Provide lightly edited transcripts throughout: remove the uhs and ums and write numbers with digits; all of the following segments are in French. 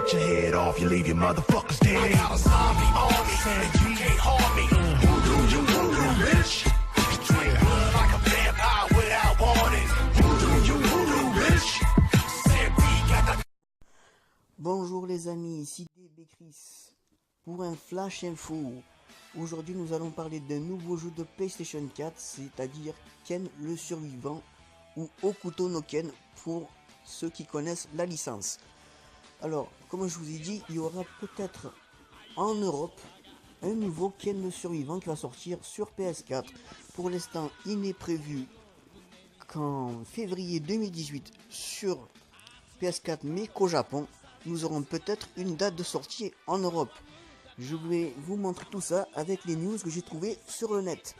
cut your head off, you leave your motherfuckers dead. I got a zombie army, and you can't harm me. Voodoo, bitch. Drink blood like a vampire without warning. Voodoo, bitch. Said we got the... Bonjour les amis, ici DB Chris pour un flash info. Aujourd'hui nous allons parler d'un nouveau jeu de PlayStation 4, c'est-à-dire Ken le Survivant ou Hokuto no Ken pour ceux qui connaissent la licence. Alors, comme je vous ai dit, il y aura peut-être en Europe un nouveau Ken le Survivant qui va sortir sur PS4. Pour l'instant, il n'est prévu qu'en février 2018 sur PS4, mais qu'au Japon, nous aurons peut-être une date de sortie en Europe. Je vais vous montrer tout ça avec les news que j'ai trouvées sur le net.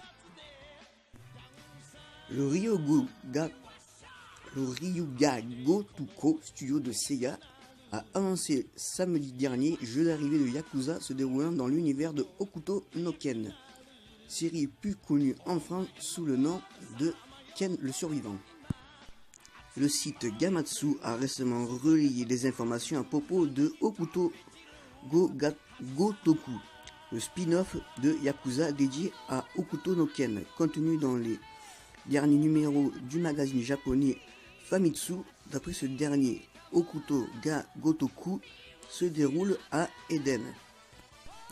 Le Ryuga Gotoku Studio de Sega a annoncé samedi dernier jeu d'arrivée de Yakuza se déroulant dans l'univers de Hokuto no Ken, série plus connue en France sous le nom de Ken le Survivant. Le site Gamatsu a récemment relayé des informations à propos de Hokuto Gotoku, le spin-off de Yakuza dédié à Hokuto no Ken, contenu dans les derniers numéros du magazine japonais Famitsu. D'après ce dernier, Hokuto Gotoku se déroule à Eden,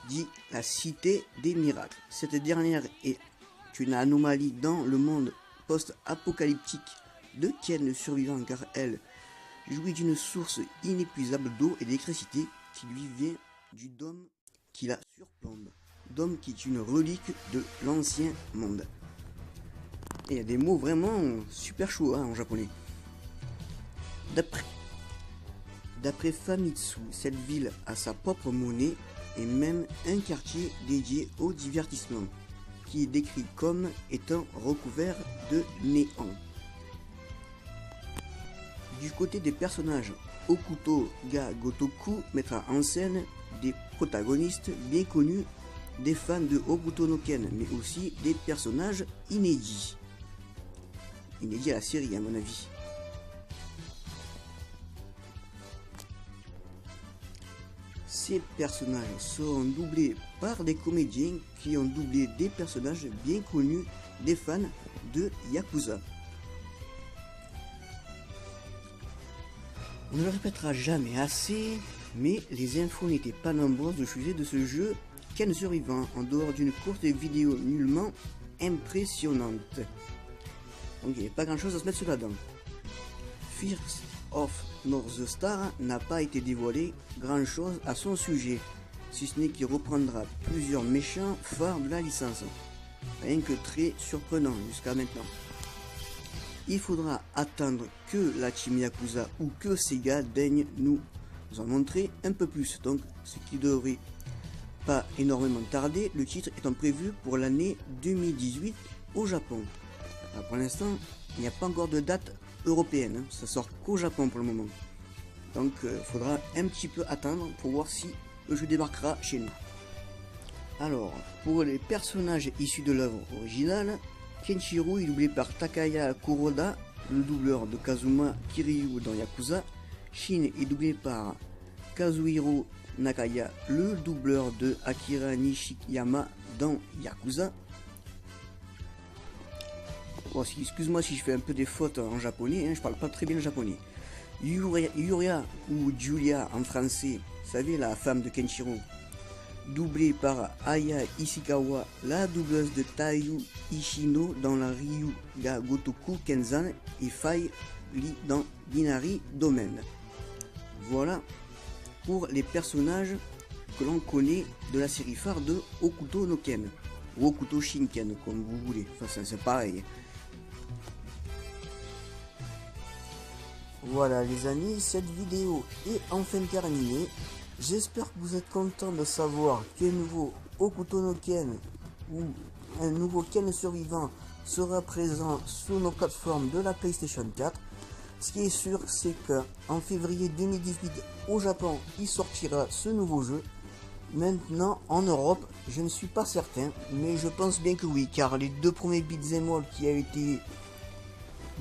dit la cité des miracles. Cette dernière est une anomalie dans le monde post-apocalyptique de Ken le Survivant, car elle jouit d'une source inépuisable d'eau et d'électricité qui lui vient du dôme qui la surplombe. Dôme qui est une relique de l'ancien monde. Et il y a des mots vraiment super chauds en japonais. D'après Famitsu, cette ville a sa propre monnaie et même un quartier dédié au divertissement, qui est décrit comme étant recouvert de néant. Du côté des personnages, Hokuto Gotoku mettra en scène des protagonistes bien connus des fans de Hokuto no Ken, mais aussi des personnages inédits. Inédits à la série à mon avis. Ces personnages seront doublés par des comédiens qui ont doublé des personnages bien connus des fans de Yakuza. On ne le répétera jamais assez, mais les infos n'étaient pas nombreuses au sujet de ce jeu Ken Survivant, en dehors d'une courte vidéo nullement impressionnante. Donc il n'y avait pas grand chose à se mettre sur la dent. First of North Star n'a pas été dévoilé grand chose à son sujet, si ce n'est qu'il reprendra plusieurs méchants phares de la licence. Rien que très surprenant jusqu'à maintenant. Il faudra attendre que la team Yakuza ou que Sega daigne nous en montrer un peu plus, donc ce qui devrait pas énormément tarder, le titre étant prévu pour l'année 2018 au Japon. Alors pour l'instant, il n'y a pas encore de date européenne, ça sort qu'au Japon pour le moment. Donc faudra un petit peu attendre pour voir si le jeu débarquera chez nous. Alors, pour les personnages issus de l'œuvre originale, Kenshiro est doublé par Takaya Kuroda, le doubleur de Kazuma Kiryu dans Yakuza. Shin est doublé par Kazuhiro Nakaya, le doubleur de Akira Nishiyama dans Yakuza. Oh, excuse-moi si je fais un peu des fautes en japonais, je parle pas très bien le japonais. Yuria ou Julia en français, vous savez, la femme de Kenshiro, doublée par Aya Ishikawa, la doubleuse de Taiyu Ishino dans la Ryuga Gotoku Kenzan, et Fai Li dans Binary Domain. Voilà pour les personnages que l'on connaît de la série phare de Hokuto no Ken, ou Hokuto Shinken comme vous voulez, enfin c'est pareil. Voilà les amis, cette vidéo est enfin terminée. J'espère que vous êtes contents de savoir qu'un nouveau Hokuto no Ken ou un nouveau Ken Survivant sera présent sur nos plateformes de la PlayStation 4. Ce qui est sûr, c'est qu'en février 2018 au Japon, il sortira ce nouveau jeu. Maintenant, en Europe, je ne suis pas certain, mais je pense bien que oui, car les deux premiers beat'em all qui a été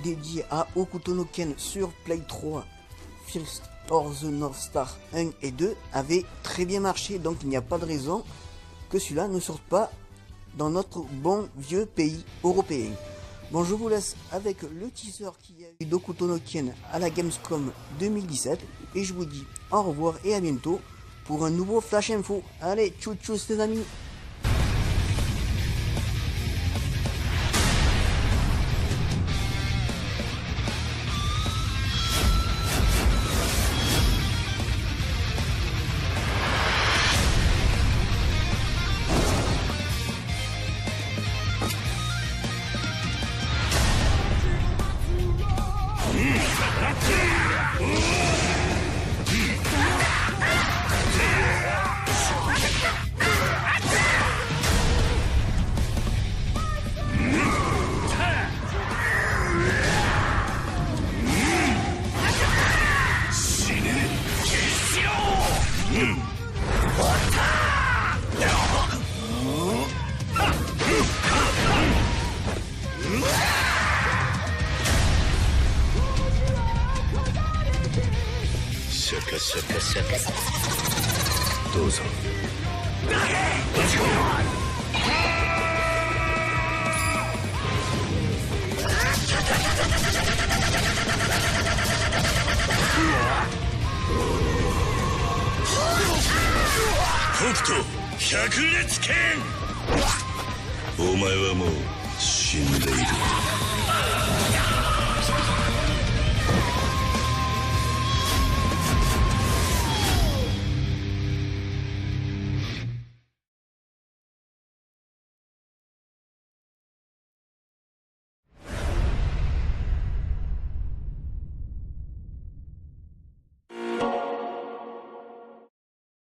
dédiés à Hokuto no Ken sur Play 3, First Or the North Star 1 et 2 avaient très bien marché, donc il n'y a pas de raison que celui-là ne sorte pas dans notre bon vieux pays européen. Bon, je vous laisse avec le teaser qui a eu d'Hokuto no Ken à la Gamescom 2017 et je vous dis au revoir et à bientôt pour un nouveau Flash Info. Allez, tchou tchou les amis.どうぞ。北斗百裂拳。お前はもう死んでいる。